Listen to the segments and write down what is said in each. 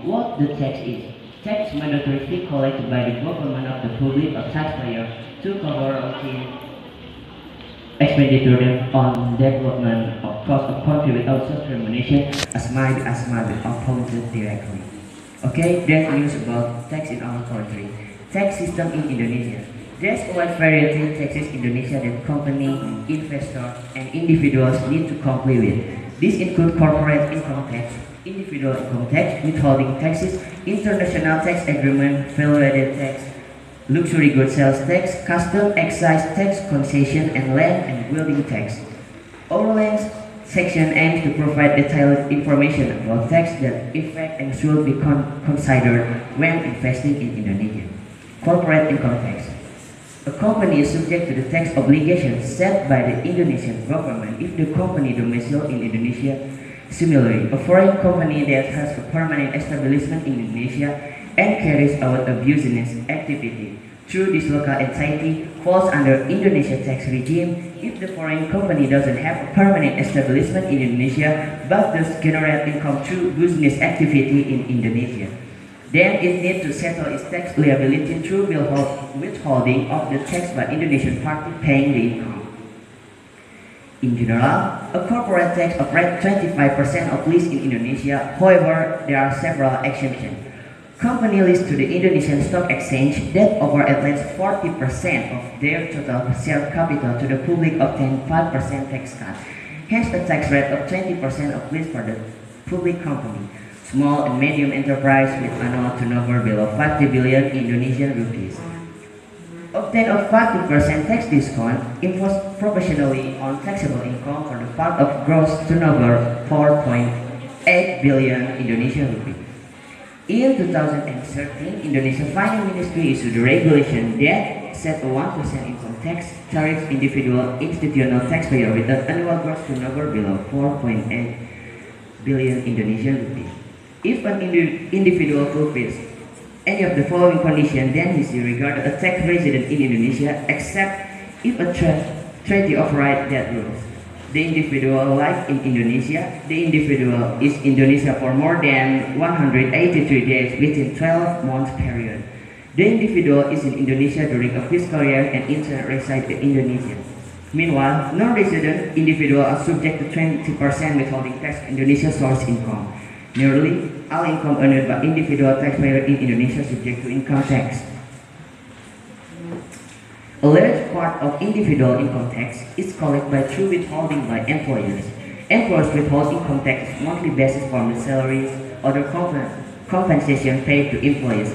what the tax is. Tax is mandatory fee collected by the government of the public or taxpayer to cover routine expenditure on development of cost of country without such remuneration as might be appointed directly. Okay, there's news about tax in our country. Tax system in Indonesia. There's a wide variety of taxes in Indonesia that company, investors, and individuals need to comply with. These include corporate income tax, individual income tax, withholding taxes, international tax agreement, value-added tax, luxury goods sales tax, custom, excise tax, concession, and land and building tax. Our land section aims to provide detailed information about tax that affect and should be considered when investing in Indonesia. Corporate income tax. A company is subject to the tax obligations set by the Indonesian government if the company domiciled in Indonesia. Similarly, a foreign company that has a permanent establishment in Indonesia and carries out a business activity through this local entity falls under Indonesia tax regime if the foreign company doesn't have a permanent establishment in Indonesia but does generate income through business activity in Indonesia. Then it needs to settle its tax liability through withholding of the tax by Indonesian party paying the income. In general, a corporate tax operates 25% of lease in Indonesia. However, there are several exemptions. Company list to the Indonesian Stock Exchange that over at least 40% of their total share capital to the public obtain 5% tax cut. Hence a tax rate of 20% of least for the public company. Small and medium enterprise with annual turnover below 50 billion Indonesian rupees. Obtain a 50% tax discount imposed proportionally on taxable income for the part of gross turnover 4.8 billion Indonesian rupees. In 2013, Indonesia Finance Ministry issued a regulation that set a 1% income tax tariff individual institutional taxpayer with an annual gross turnover below 4.8 billion Indonesian rupees. If an individual fulfills any of the following conditions, then he is regarded a tax resident in Indonesia, except if a treaty overrides that rules. The individual lives in Indonesia. The individual is in Indonesia for more than 183 days within 12 months period. The individual is in Indonesia during a fiscal year and intends reside in Indonesia. Meanwhile, non-resident individuals are subject to 20% withholding tax on Indonesia source income. Nearly all income earned by individual taxpayers in Indonesia subject to income tax. A large part of individual income tax is collected through withholding by employers. Employers withhold income tax monthly basis from the salaries or the compensation paid to employees.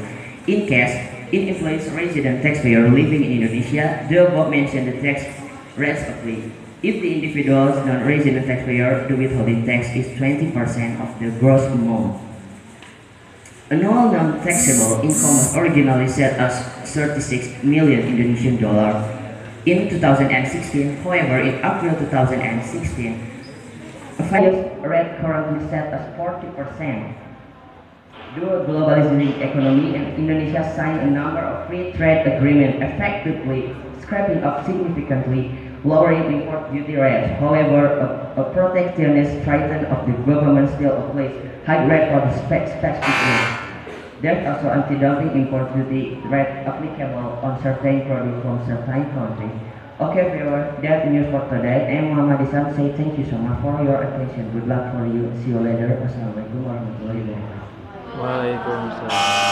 In case, in employees resident taxpayer living in Indonesia, the above mentioned the tax rates apply. If the individual's non-resident taxpayer, the withholding tax is 20% of the gross amount. Annual non-taxable income was originally set as 36 million Indonesian dollar in 2016. However, in April 2016, a finance rate currently set as 40%. Due to globalizing economy, and Indonesia signed a number of free trade agreements, effectively scrapping up significantly lowering import duty rates. However, a protectionist threat of the government still applies high rate for the specific goods. There's also anti-dumping import duty rate applicable on certain products from certain countries. Okay viewer, that's the news for today. And Muhammad Hisyam say thank you so much for your attention. Good luck for you. See you later. Wassalamualaikum warahmatullahi wabarakatuh. Waalaikumsalam.